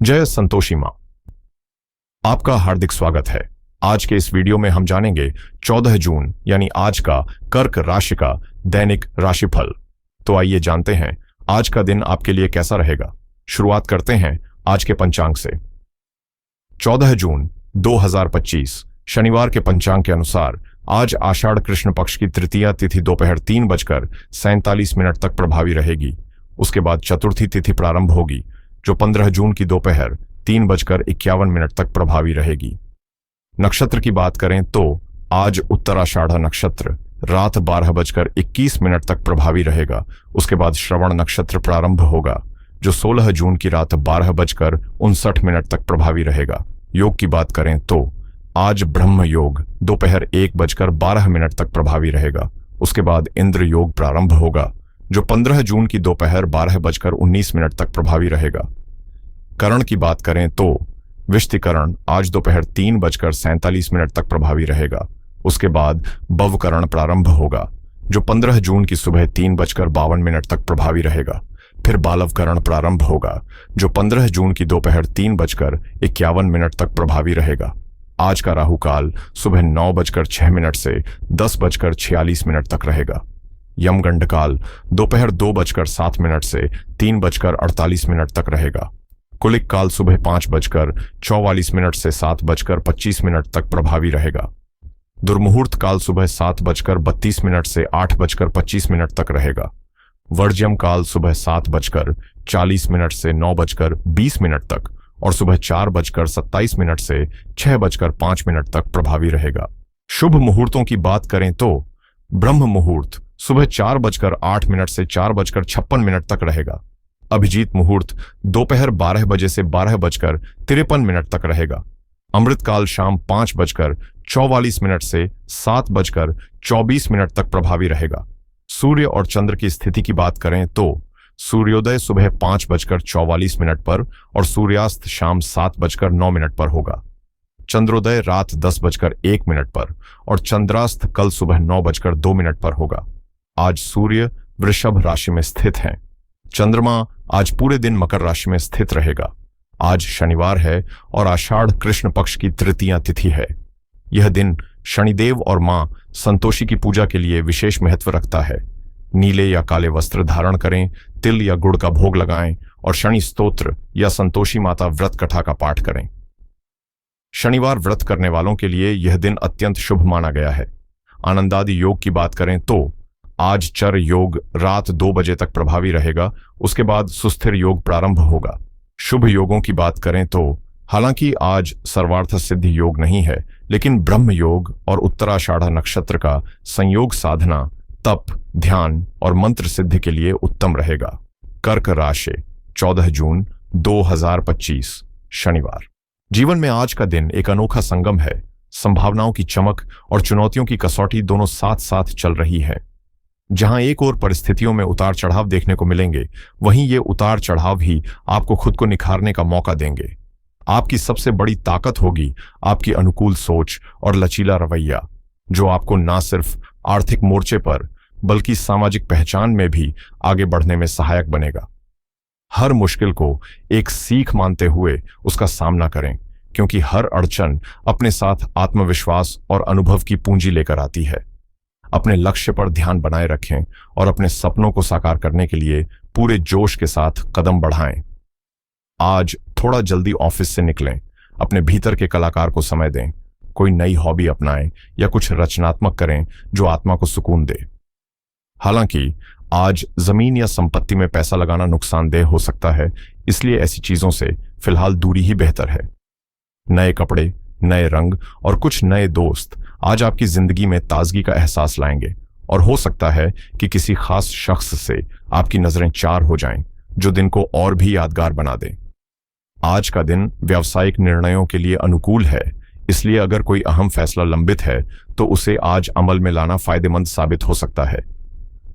जय संतोषी मां। आपका हार्दिक स्वागत है। आज के इस वीडियो में हम जानेंगे 14 जून यानी आज का कर्क राशि का दैनिक राशिफल। तो आइए जानते हैं आज का दिन आपके लिए कैसा रहेगा। शुरुआत करते हैं आज के पंचांग से। 14 जून 2025 शनिवार के पंचांग के अनुसार आज आषाढ़ कृष्ण पक्ष की तृतीया तिथि दोपहर 3:47 तक प्रभावी रहेगी। उसके बाद चतुर्थी तिथि प्रारंभ होगी जो 15 जून की दोपहर 3:51 तक प्रभावी रहेगी। नक्षत्र की बात करें तो आज उत्तराषाढ़ नक्षत्र रात 12:21 तक प्रभावी रहेगा। उसके बाद श्रवण नक्षत्र प्रारंभ होगा जो 16 जून की रात 12:59 तक प्रभावी रहेगा। योग की बात करें तो आज ब्रह्म योग दोपहर 1:12 तक प्रभावी रहेगा। उसके बाद इंद्र योग प्रारंभ होगा जो 15 जून की दोपहर 12:19 तक प्रभावी रहेगा। करण की बात करें तो विष्टिकरण आज दोपहर 3:47 तक प्रभावी रहेगा। उसके बाद भवकरण प्रारंभ होगा जो 15 जून की सुबह 3:52 तक प्रभावी रहेगा। फिर बालवकरण प्रारंभ होगा जो 15 जून की दोपहर 3:51 तक प्रभावी रहेगा। आज का राहु काल सुबह 9:06 से 10:46 तक रहेगा। यमगंड काल दोपहर 2:07 से 3:48 तक रहेगा। कुलिक काल सुबह 5:44 से 7:25 तक प्रभावी रहेगा। दुर्मुहूर्त काल सुबह 7:32 से 8:25 तक रहेगा। वर्ज्यम काल सुबह 7:40 से 9:20 तक और सुबह 4:27 से 6:05 तक प्रभावी रहेगा। शुभ मुहूर्तों की बात करें तो ब्रह्म मुहूर्त सुबह 4:08 से 4:56 तक रहेगा। अभिजीत मुहूर्त दोपहर 12 बजे से 12:53 तक रहेगा। अमृत काल शाम 5:44 से 7:24 तक प्रभावी रहेगा। सूर्य और चंद्र की स्थिति की बात करें तो सूर्योदय सुबह 5:44 पर और सूर्यास्त शाम 7:09 पर होगा। चंद्रोदय रात 10:01 पर और चंद्रास्त कल सुबह 9:02 पर होगा। आज सूर्य वृषभ राशि में स्थित हैं। चंद्रमा आज पूरे दिन मकर राशि में स्थित रहेगा। आज शनिवार है और आषाढ़ कृष्ण पक्ष की तृतीया तिथि है। यह दिन शनिदेव और मां संतोषी की पूजा के लिए विशेष महत्व रखता है। नीले या काले वस्त्र धारण करें, तिल या गुड़ का भोग लगाएं और शनि स्तोत्र या संतोषी माता व्रत कथा का पाठ करें। शनिवार व्रत करने वालों के लिए यह दिन अत्यंत शुभ माना गया है। आनंदादि योग की बात करें तो आज चर योग रात 2 बजे तक प्रभावी रहेगा। उसके बाद सुस्थिर योग प्रारंभ होगा। शुभ योगों की बात करें तो हालांकि आज सर्वार्थ सिद्धि योग नहीं है, लेकिन ब्रह्म योग और उत्तराषाढ़ नक्षत्र का संयोग साधना, तप, ध्यान और मंत्र सिद्धि के लिए उत्तम रहेगा। कर्क राशि 14 जून 2025 शनिवार। जीवन में आज का दिन एक अनोखा संगम है। संभावनाओं की चमक और चुनौतियों की कसौटी दोनों साथ साथ चल रही है। जहां एक और परिस्थितियों में उतार चढ़ाव देखने को मिलेंगे, वहीं ये उतार चढ़ाव ही आपको खुद को निखारने का मौका देंगे। आपकी सबसे बड़ी ताकत होगी आपकी अनुकूल सोच और लचीला रवैया, जो आपको न सिर्फ आर्थिक मोर्चे पर बल्कि सामाजिक पहचान में भी आगे बढ़ने में सहायक बनेगा। हर मुश्किल को एक सीख मानते हुए उसका सामना करें, क्योंकि हर अड़चन अपने साथ आत्मविश्वास और अनुभव की पूंजी लेकर आती है। अपने लक्ष्य पर ध्यान बनाए रखें और अपने सपनों को साकार करने के लिए पूरे जोश के साथ कदम बढ़ाएं। आज थोड़ा जल्दी ऑफिस से निकलें, अपने भीतर के कलाकार को समय दें, कोई नई हॉबी अपनाएं या कुछ रचनात्मक करें जो आत्मा को सुकून दे। हालांकि आज जमीन या संपत्ति में पैसा लगाना नुकसानदेह हो सकता है, इसलिए ऐसी चीजों से फिलहाल दूरी ही बेहतर है। नए कपड़े, नए रंग और कुछ नए दोस्त आज आपकी जिंदगी में ताजगी का एहसास लाएंगे और हो सकता है कि किसी खास शख्स से आपकी नजरें चार हो जाएं, जो दिन को और भी यादगार बना दें। आज का दिन व्यावसायिक निर्णयों के लिए अनुकूल है, इसलिए अगर कोई अहम फैसला लंबित है तो उसे आज अमल में लाना फायदेमंद साबित हो सकता है।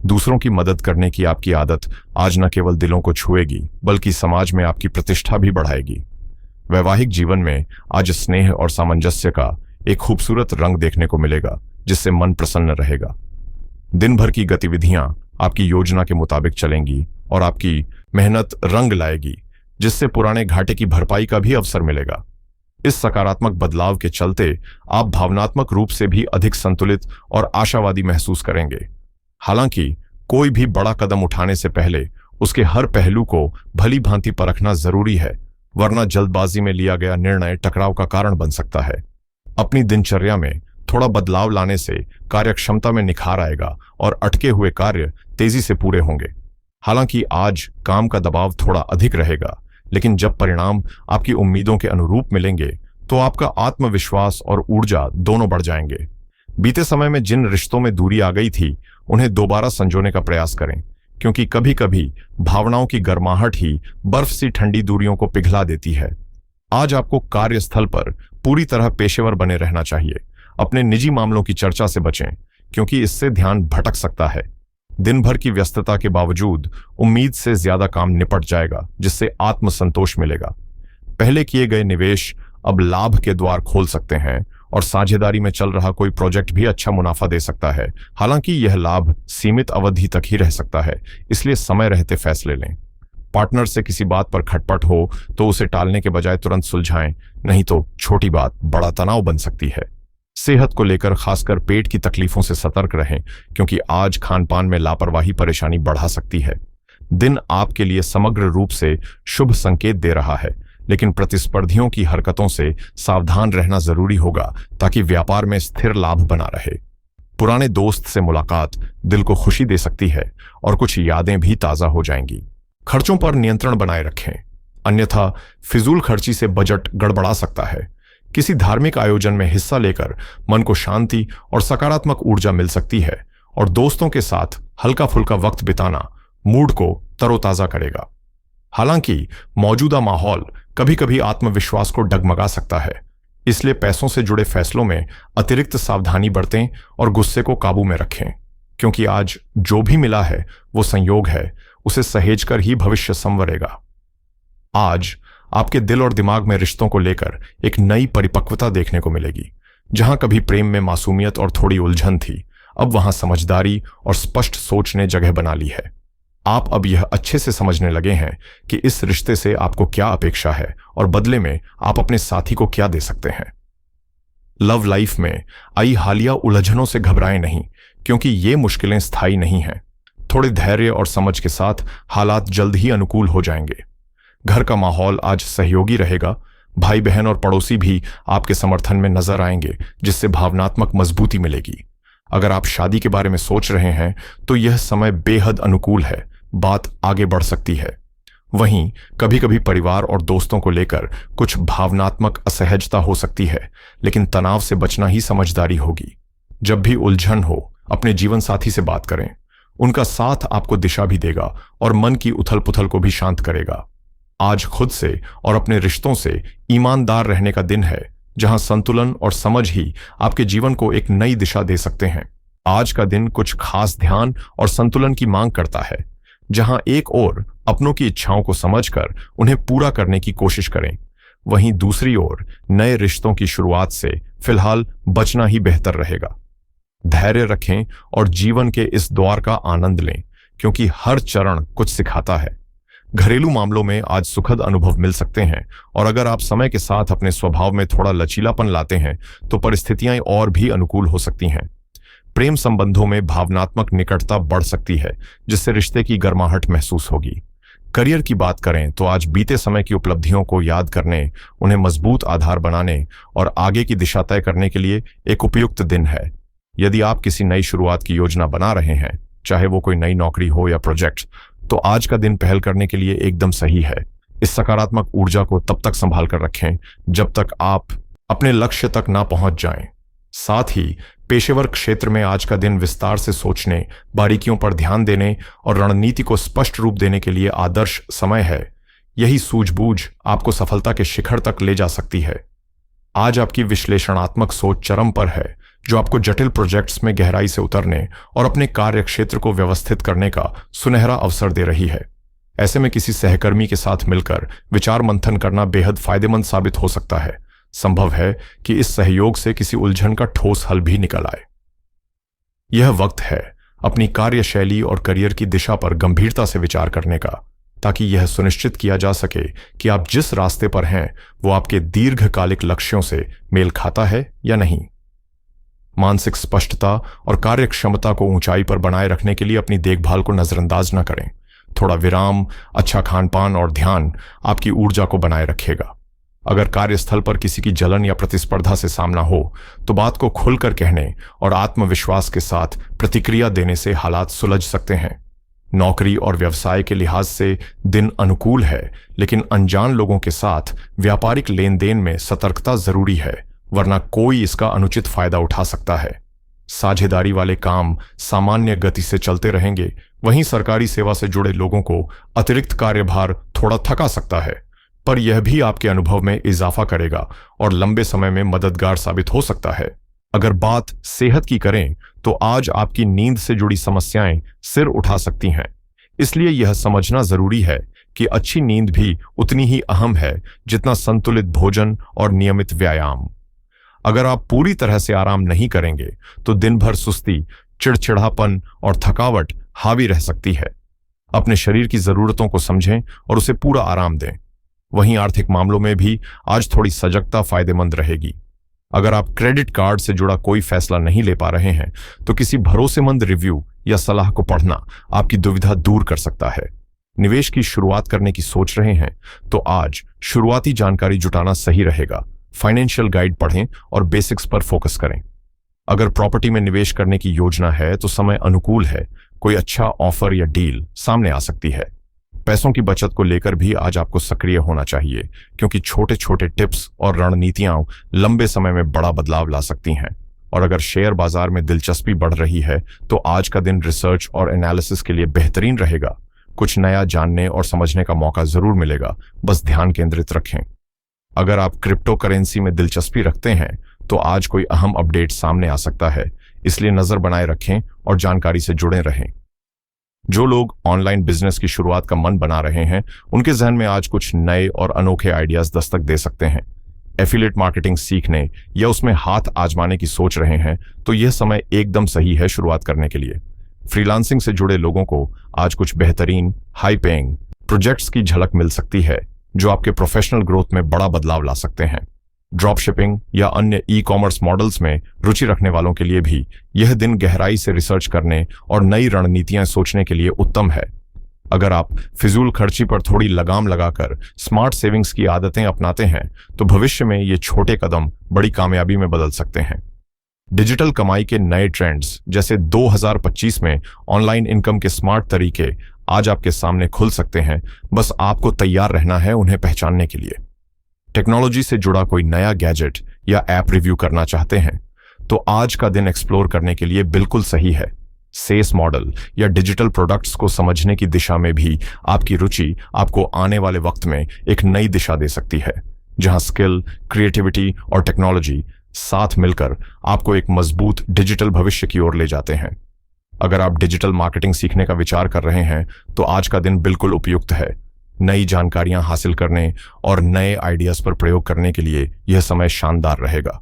दूसरों की मदद करने की आपकी आदत आज न केवल दिलों को छुएगी, बल्कि समाज में आपकी प्रतिष्ठा भी बढ़ाएगी। वैवाहिक जीवन में आज स्नेह और सामंजस्य का एक खूबसूरत रंग देखने को मिलेगा, जिससे मन प्रसन्न रहेगा। दिन भर की गतिविधियां आपकी योजना के मुताबिक चलेंगी और आपकी मेहनत रंग लाएगी, जिससे पुराने घाटे की भरपाई का भी अवसर मिलेगा। इस सकारात्मक बदलाव के चलते आप भावनात्मक रूप से भी अधिक संतुलित और आशावादी महसूस करेंगे। हालांकि कोई भी बड़ा कदम उठाने से पहले उसके हर पहलू को भली भांति परखना जरूरी है, वरना जल्दबाजी में लिया गया निर्णय टकराव का कारण बन सकता है। अपनी दिनचर्या में थोड़ा बदलाव लाने से कार्यक्षमता में निखार आएगा और अटके हुए कार्य तेजी से पूरे होंगे। हालांकि आज काम का दबाव थोड़ा अधिक रहेगा, लेकिन जब परिणाम आपकी उम्मीदों के अनुरूप मिलेंगे तो आपका आत्मविश्वास और ऊर्जा दोनों बढ़ जाएंगे। बीते समय में जिन रिश्तों में दूरी आ गई थी उन्हें दोबारा संजोने का प्रयास करें, क्योंकि कभी कभी भावनाओं की गर्माहट ही बर्फ सी ठंडी दूरियों को पिघला देती है। आज आपको कार्यस्थल पर पूरी तरह पेशेवर बने रहना चाहिए। अपने निजी मामलों की चर्चा से बचें, क्योंकि इससे ध्यान भटक सकता है। दिन भर की व्यस्तता के बावजूद उम्मीद से ज्यादा काम निपट जाएगा, जिससे आत्मसंतोष मिलेगा। पहले किए गए निवेश अब लाभ के द्वार खोल सकते हैं और साझेदारी में चल रहा कोई प्रोजेक्ट भी अच्छा मुनाफा दे सकता है। हालांकि यह लाभ सीमित अवधि तक ही रह सकता है, इसलिए समय रहते फैसले लें। पार्टनर से किसी बात पर खटपट हो तो उसे टालने के बजाय तुरंत सुलझाएं, नहीं तो छोटी बात बड़ा तनाव बन सकती है। सेहत को लेकर खासकर पेट की तकलीफों से सतर्क रहें, क्योंकि आज खानपान में लापरवाही परेशानी बढ़ा सकती है। दिन आपके लिए समग्र रूप से शुभ संकेत दे रहा है, लेकिन प्रतिस्पर्धियों की हरकतों से सावधान रहना जरूरी होगा ताकि व्यापार में स्थिर लाभ बना रहे। पुराने दोस्त से मुलाकात दिल को खुशी दे सकती है और कुछ यादें भी ताजा हो जाएंगी। खर्चों पर नियंत्रण बनाए रखें, अन्यथा फिजूल खर्ची से बजट गड़बड़ा सकता है। किसी धार्मिक आयोजन में हिस्सा लेकर मन को शांति और सकारात्मक ऊर्जा मिल सकती है, और दोस्तों के साथ हल्का फुल्का वक्त बिताना मूड को तरोताजा करेगा। हालांकि मौजूदा माहौल कभी कभी आत्मविश्वास को डगमगा सकता है, इसलिए पैसों से जुड़े फैसलों में अतिरिक्त सावधानी बरतें और गुस्से को काबू में रखें, क्योंकि आज जो भी मिला है वो संयोग है, उसे सहेजकर ही भविष्य संवरेगा। आज आपके दिल और दिमाग में रिश्तों को लेकर एक नई परिपक्वता देखने को मिलेगी। जहां कभी प्रेम में मासूमियत और थोड़ी उलझन थी, अब वहां समझदारी और स्पष्ट सोच ने जगह बना ली है। आप अब यह अच्छे से समझने लगे हैं कि इस रिश्ते से आपको क्या अपेक्षा है और बदले में आप अपने साथी को क्या दे सकते हैं। लव लाइफ में आई हालिया उलझनों से घबराएं नहीं, क्योंकि ये मुश्किलें स्थायी नहीं हैं। थोड़े धैर्य और समझ के साथ हालात जल्द ही अनुकूल हो जाएंगे। घर का माहौल आज सहयोगी रहेगा। भाई बहन और पड़ोसी भी आपके समर्थन में नजर आएंगे, जिससे भावनात्मक मजबूती मिलेगी। अगर आप शादी के बारे में सोच रहे हैं तो यह समय बेहद अनुकूल है, बात आगे बढ़ सकती है। वहीं कभी कभी परिवार और दोस्तों को लेकर कुछ भावनात्मक असहजता हो सकती है, लेकिन तनाव से बचना ही समझदारी होगी। जब भी उलझन हो, अपने जीवन साथी से बात करें। उनका साथ आपको दिशा भी देगा और मन की उथल पुथल को भी शांत करेगा। आज खुद से और अपने रिश्तों से ईमानदार रहने का दिन है, जहां संतुलन और समझ ही आपके जीवन को एक नई दिशा दे सकते हैं। आज का दिन कुछ खास ध्यान और संतुलन की मांग करता है, जहां एक ओर अपनों की इच्छाओं को समझकर उन्हें पूरा करने की कोशिश करें, वहीं दूसरी ओर नए रिश्तों की शुरुआत से फिलहाल बचना ही बेहतर रहेगा। धैर्य रखें और जीवन के इस द्वार का आनंद लें, क्योंकि हर चरण कुछ सिखाता है। घरेलू मामलों में आज सुखद अनुभव मिल सकते हैं, और अगर आप समय के साथ अपने स्वभाव में थोड़ा लचीलापन लाते हैं तो परिस्थितियां और भी अनुकूल हो सकती हैं। प्रेम संबंधों में भावनात्मक निकटता बढ़ सकती है, जिससे रिश्ते की गर्माहट महसूस होगी। करियर की बात करें तो आज बीते समय की उपलब्धियों को याद करने, उन्हें मजबूत आधार बनाने और आगे की दिशा तय करने के लिए एक उपयुक्त दिन है। यदि आप किसी नई शुरुआत की योजना बना रहे हैं, चाहे वो कोई नई नौकरी हो या प्रोजेक्ट, तो आज का दिन पहल करने के लिए एकदम सही है। इस सकारात्मक ऊर्जा को तब तक संभाल कर रखें जब तक आप अपने लक्ष्य तक ना पहुंच जाएं। साथ ही पेशेवर क्षेत्र में आज का दिन विस्तार से सोचने, बारीकियों पर ध्यान देने और रणनीति को स्पष्ट रूप देने के लिए आदर्श समय है। यही सूझबूझ आपको सफलता के शिखर तक ले जा सकती है। आज आपकी विश्लेषणात्मक सोच चरम पर है, जो आपको जटिल प्रोजेक्ट्स में गहराई से उतरने और अपने कार्य क्षेत्र को व्यवस्थित करने का सुनहरा अवसर दे रही है। ऐसे में किसी सहकर्मी के साथ मिलकर विचार मंथन करना बेहद फायदेमंद साबित हो सकता है। संभव है कि इस सहयोग से किसी उलझन का ठोस हल भी निकल आए। यह वक्त है अपनी कार्यशैली और करियर की दिशा पर गंभीरता से विचार करने का। ताकि यह सुनिश्चित किया जा सके कि आप जिस रास्ते पर हैं वो आपके दीर्घकालिक लक्ष्यों से मेल खाता है या नहीं। मानसिक स्पष्टता और कार्यक्षमता को ऊंचाई पर बनाए रखने के लिए अपनी देखभाल को नजरअंदाज न करें। थोड़ा विराम, अच्छा खानपान और ध्यान आपकी ऊर्जा को बनाए रखेगा। अगर कार्यस्थल पर किसी की जलन या प्रतिस्पर्धा से सामना हो तो बात को खुलकर कहने और आत्मविश्वास के साथ प्रतिक्रिया देने से हालात सुलझ सकते हैं। नौकरी और व्यवसाय के लिहाज से दिन अनुकूल है, लेकिन अनजान लोगों के साथ व्यापारिक लेन देन में सतर्कता जरूरी है, वरना कोई इसका अनुचित फायदा उठा सकता है। साझेदारी वाले काम सामान्य गति से चलते रहेंगे, वहीं सरकारी सेवा से जुड़े लोगों को अतिरिक्त कार्यभार थोड़ा थका सकता है, पर यह भी आपके अनुभव में इजाफा करेगा और लंबे समय में मददगार साबित हो सकता है। अगर बात सेहत की करें तो आज आपकी नींद से जुड़ी समस्याएं सिर उठा सकती हैं। इसलिए यह समझना जरूरी है कि अच्छी नींद भी उतनी ही अहम है जितना संतुलित भोजन और नियमित व्यायाम। अगर आप पूरी तरह से आराम नहीं करेंगे तो दिन भर सुस्ती, चिड़चिड़ापन और थकावट हावी रह सकती है। अपने शरीर की जरूरतों को समझें और उसे पूरा आराम दें। वहीं आर्थिक मामलों में भी आज थोड़ी सजगता फायदेमंद रहेगी। अगर आप क्रेडिट कार्ड से जुड़ा कोई फैसला नहीं ले पा रहे हैं तो किसी भरोसेमंद रिव्यू या सलाह को पढ़ना आपकी दुविधा दूर कर सकता है। निवेश की शुरुआत करने की सोच रहे हैं तो आज शुरुआती जानकारी जुटाना सही रहेगा। फाइनेंशियल गाइड पढ़ें और बेसिक्स पर फोकस करें। अगर प्रॉपर्टी में निवेश करने की योजना है तो समय अनुकूल है। कोई अच्छा ऑफर या डील सामने आ सकती है। पैसों की बचत को लेकर भी आज आपको सक्रिय होना चाहिए, क्योंकि छोटे छोटे टिप्स और रणनीतियां लंबे समय में बड़ा बदलाव ला सकती हैं। और अगर शेयर बाजार में दिलचस्पी बढ़ रही है तो आज का दिन रिसर्च और एनालिसिस के लिए बेहतरीन रहेगा। कुछ नया जानने और समझने का मौका जरूर मिलेगा, बस ध्यान केंद्रित रखें। अगर आप क्रिप्टो करेंसी में दिलचस्पी रखते हैं तो आज कोई अहम अपडेट सामने आ सकता है, इसलिए नजर बनाए रखें और जानकारी से जुड़े रहें। जो लोग ऑनलाइन बिजनेस की शुरुआत का मन बना रहे हैं उनके जहन में आज कुछ नए और अनोखे आइडियाज दस्तक दे सकते हैं। एफिलिएट मार्केटिंग सीखने या उसमें हाथ आजमाने की सोच रहे हैं तो यह समय एकदम सही है शुरुआत करने के लिए। फ्रीलांसिंग से जुड़े लोगों को आज कुछ बेहतरीन हाई पेइंग प्रोजेक्ट्स की झलक मिल सकती है जो आपके प्रोफेशनल ग्रोथ में बड़ा बदलाव ला सकते हैं। ड्रॉप शिपिंग या अन्य ई कॉमर्स मॉडल्स में रुचि रखने वालों के लिए भी यह दिन गहराई से रिसर्च करने और नई रणनीतियां सोचने के लिए उत्तम है। अगर आप फिजूल खर्ची पर थोड़ी लगाम लगाकर स्मार्ट सेविंग्स की आदतें अपनाते हैं तो भविष्य में ये छोटे कदम बड़ी कामयाबी में बदल सकते हैं। डिजिटल कमाई के नए ट्रेंड्स जैसे 2025 में ऑनलाइन इनकम के स्मार्ट तरीके आज आपके सामने खुल सकते हैं, बस आपको तैयार रहना है उन्हें पहचानने के लिए। टेक्नोलॉजी से जुड़ा कोई नया गैजेट या ऐप रिव्यू करना चाहते हैं तो आज का दिन एक्सप्लोर करने के लिए बिल्कुल सही है। सेस मॉडल या डिजिटल प्रोडक्ट्स को समझने की दिशा में भी आपकी रुचि आपको आने वाले वक्त में एक नई दिशा दे सकती है, जहां स्किल, क्रिएटिविटी और टेक्नोलॉजी साथ मिलकर आपको एक मजबूत डिजिटल भविष्य की ओर ले जाते हैं। अगर आप डिजिटल मार्केटिंग सीखने का विचार कर रहे हैं तो आज का दिन बिल्कुल उपयुक्त है। नई जानकारियां हासिल करने और नए आइडियाज पर प्रयोग करने के लिए यह समय शानदार रहेगा।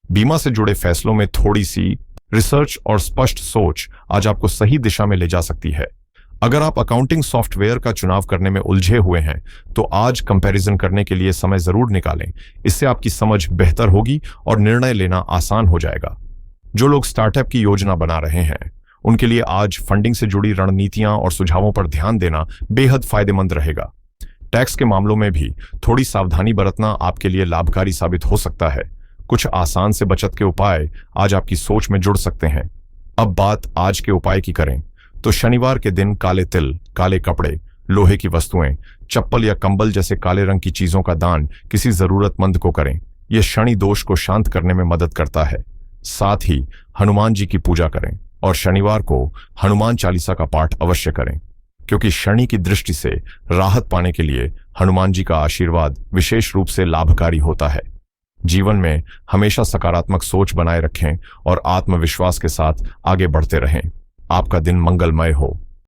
बीमा से जुड़े फैसलों में थोड़ी सी रिसर्च और स्पष्ट सोच आज आपको सही दिशा में ले जा सकती है। अगर आप अकाउंटिंग सॉफ्टवेयर का चुनाव करने में उलझे हुए हैं तो आज कंपैरिजन करने के लिए समय जरूर निकालें। इससे आपकी समझ बेहतर होगी और निर्णय लेना आसान हो जाएगा। जो लोग स्टार्टअप की योजना बना रहे हैं उनके लिए आज फंडिंग से जुड़ी रणनीतियां और सुझावों पर ध्यान देना बेहद फायदेमंद रहेगा। टैक्स के मामलों में भी थोड़ी सावधानी बरतना आपके लिए लाभकारी साबित हो सकता है। कुछ आसान से बचत के उपाय आज आपकी सोच में जुड़ सकते हैं। अब बात आज के उपाय की करें तो शनिवार के दिन काले तिल, काले कपड़े, लोहे की वस्तुएं, चप्पल या कंबल जैसे काले रंग की चीजों का दान किसी जरूरतमंद को करें। यह शनि दोष को शांत करने में मदद करता है। साथ ही हनुमान जी की पूजा करें और शनिवार को हनुमान चालीसा का पाठ अवश्य करें, क्योंकि शनि की दृष्टि से राहत पाने के लिए हनुमान जी का आशीर्वाद विशेष रूप से लाभकारी होता है। जीवन में हमेशा सकारात्मक सोच बनाए रखें और आत्मविश्वास के साथ आगे बढ़ते रहें। आपका दिन मंगलमय हो।